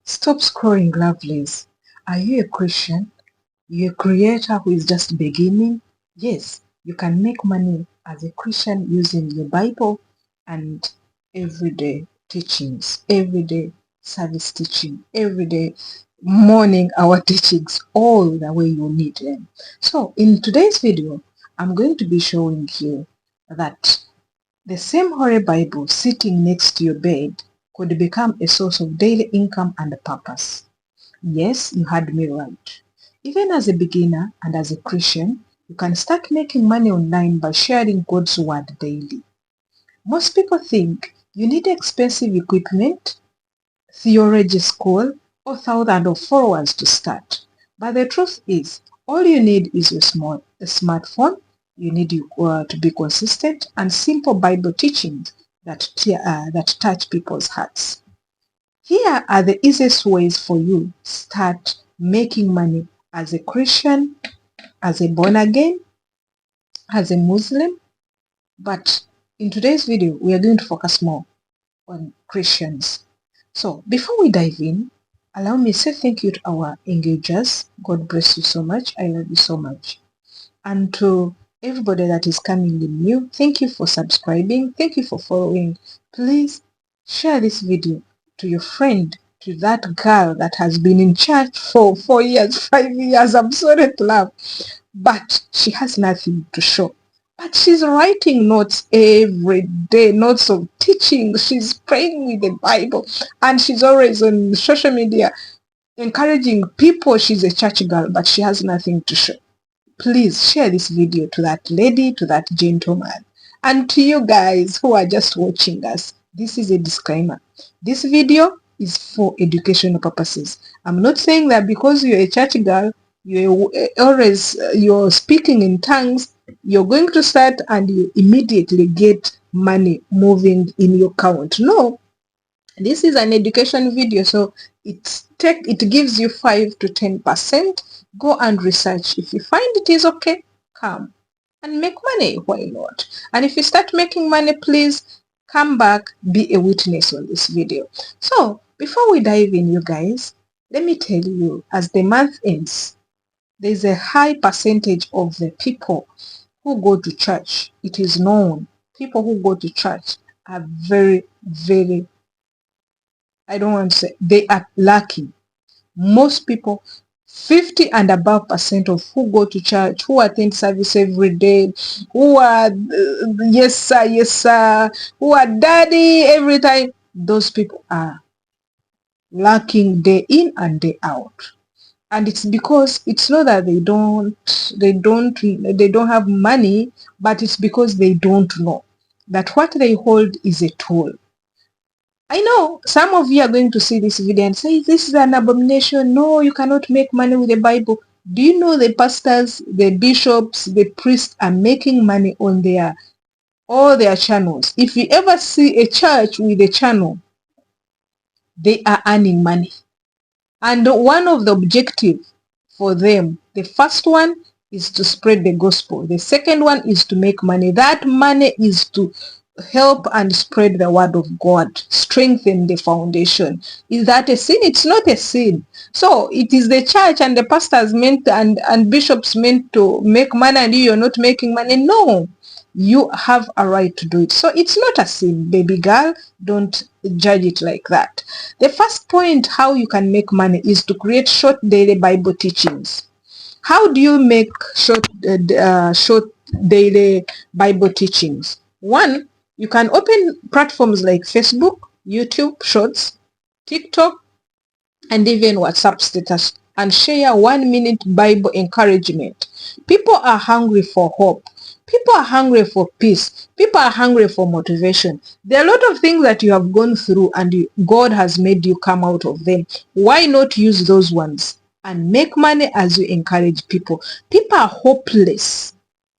Stop scrolling, lovelies. Are you a Christian? You're a creator who is just beginning? Yes, you can make money as a Christian using your Bible and everyday teachings, everyday service teaching, everyday morning hour teachings, all the way you need them. So in today's video, I'm going to be showing you that the same Holy Bible sitting next to your bed could become a source of daily income and purpose. Yes, you heard me right. Even as a beginner and as a Christian, you can start making money online by sharing God's word daily. Most people think you need expensive equipment, theology school, or thousands of followers to start. But the truth is, all you need is a smartphone. You need to be consistent and simple Bible teachings that touch people's hearts. Here are the easiest ways for you to start making money as a Christian, as a born again, as a Muslim. But in today's video, we are going to focus more on Christians. So before we dive in, allow me to say thank you to our engagers. God bless you so much. I love you so much. And to everybody that is coming in new, thank you for subscribing. Thank you for following. Please share this video to your friend, to that girl that has been in church for 4 years, 5 years. I'm sorry to laugh, but she has nothing to show. But she's writing notes every day, notes of teaching. She's praying with the Bible, and she's always on social media encouraging people. She's a church girl, but she has nothing to show. Please share this video to that lady, to that gentleman. And to you guys who are just watching us, this is a disclaimer. This video is for educational purposes. I'm not saying that because you're a church girl, you're speaking in tongues, you're going to start and you immediately get money moving in your account. No, this is an education video, so it gives you 5 to 10%. Go and research. If you find it is okay, come and make money. Why not? And if you start making money, please come back, be a witness on this video. So before we dive in, you guys, let me tell you, as the month ends, there's a high percentage of the people who go to church. It is known people who go to church are very, very, I don't want to say, they are lacking. Most people, 50 and above percent of who go to church, who attend service every day, who are yes sir, who are daddy every time, those people are lacking day in and day out. And it's because it's not that they don't have money, but it's because they don't know that what they hold is a tool. I know some of you are going to see this video and say, this is an abomination. No, you cannot make money with the Bible. Do you know the pastors, the bishops, the priests are making money on all their channels? If you ever see a church with a channel, they are earning money. And one of the objectives for them, the first one is to spread the gospel. The second one is to make money. That money is to help and spread the word of God, strengthen the foundation. Is that a sin? It's not a sin. So it is the church and the pastors meant and bishops meant to make money, and you're not making money. No, you have a right to do it. So it's not a sin, baby girl. Don't judge it like that. The first point how you can make money is to create short daily Bible teachings. How do you make short daily Bible teachings? One, you can open platforms like Facebook, YouTube Shorts, TikTok, and even WhatsApp status and share 1-minute Bible encouragement. People are hungry for hope. People are hungry for peace. People are hungry for motivation. There are a lot of things that you have gone through and God has made you come out of them. Why not use those ones and make money as you encourage people? People are hopeless.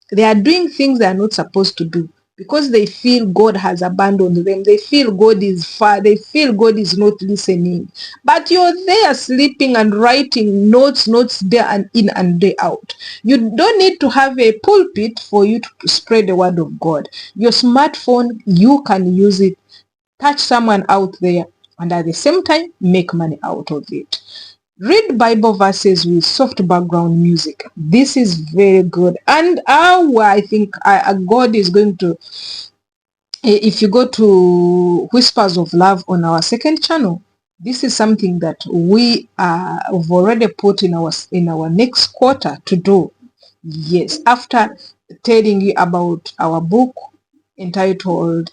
They are doing things they are not supposed to do because they feel God has abandoned them. They feel God is far. They feel God is not listening. But you're there sleeping and writing notes day and in and day out. You don't need to have a pulpit for you to spread the word of God. Your smartphone, you can use it. Touch someone out there. and at the same time make money out of it. Read Bible verses with soft background music. This is very good. And I think God is going to, if you go to Whispers of Love on our second channel, this is something that we have already put in our next quarter to do. Yes, after telling you about our book entitled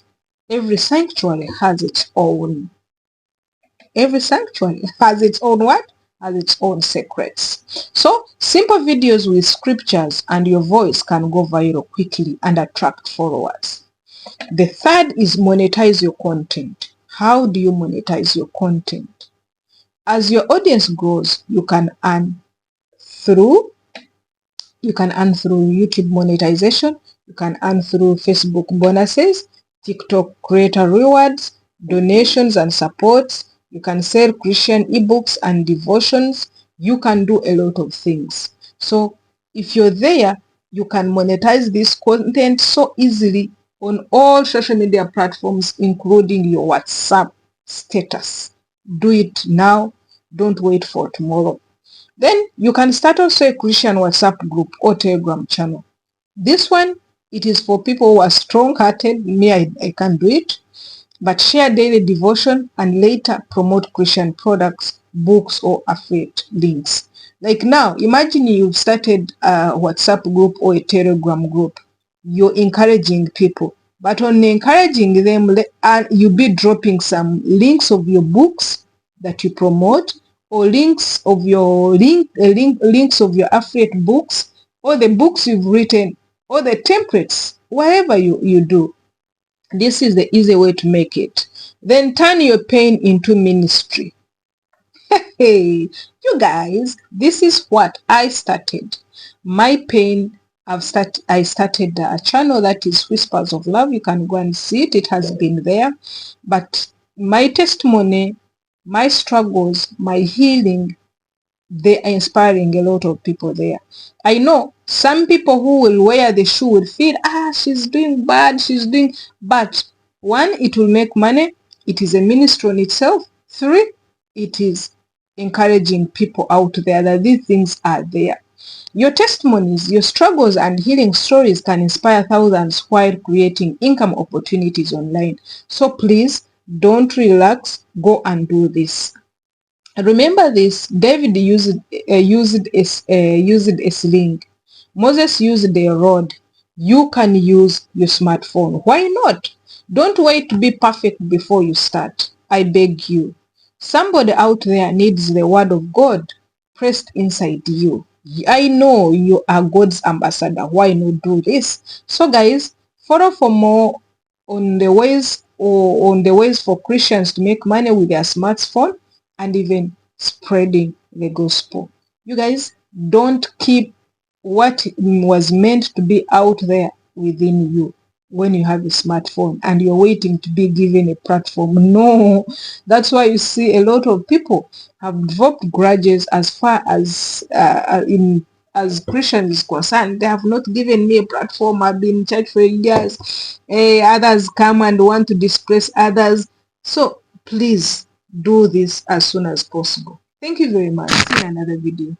Every Sanctuary Has Its Own. Every sanctuary has its own what? Has its own secrets. So simple videos with scriptures and your voice can go viral quickly and attract followers. The third is monetize your content. How do you monetize your content? As your audience grows, you can earn through YouTube monetization, you can earn through Facebook bonuses, TikTok creator rewards, donations and supports. You can sell Christian ebooks and devotions. You can do a lot of things. So if you're there, you can monetize this content so easily on all social media platforms, including your WhatsApp status. Do it now. Don't wait for tomorrow. Then you can start also a Christian WhatsApp group or Telegram channel. This one, it is for people who are strong-hearted. Me, I can't do it. But share daily devotion and later promote Christian products, books, or affiliate links. Like now, imagine you've started a WhatsApp group or a Telegram group. You're encouraging people. But on encouraging them, you'll be dropping some links of your books that you promote, or links of your links of your affiliate books, or the books you've written, or the templates, whatever you do. This is the easy way to make it. Then turn your pain into ministry. Hey, you guys, this is what I started. My pain, I started a channel that is Whispers of Love. You can go and see it. It has been there. But my testimony, my struggles, my healing, they are inspiring a lot of people there. I know some people who will wear the shoe will feel, she's doing bad, but one, it will make money. It is a ministry in itself. Three, it is encouraging people out there that these things are there. Your testimonies, your struggles and healing stories can inspire thousands while creating income opportunities online. So please don't relax. Go and do this. Remember this, David used a sling. Moses used a rod. You can use your smartphone. Why not? Don't wait to be perfect before you start. I beg you. Somebody out there needs the word of God pressed inside you. I know you are God's ambassador. Why not do this? So guys, follow for more on the ways for Christians to make money with their smartphone and even spreading the gospel. You guys, don't keep what was meant to be out there within you when you have a smartphone and you're waiting to be given a platform. No, that's why you see a lot of people have dropped grudges as far as as Christians is concerned. They have not given me a platform. I've been in church for years. Others come and want to displace others. So please do this as soon as possible. Thank you very much. See you in another video.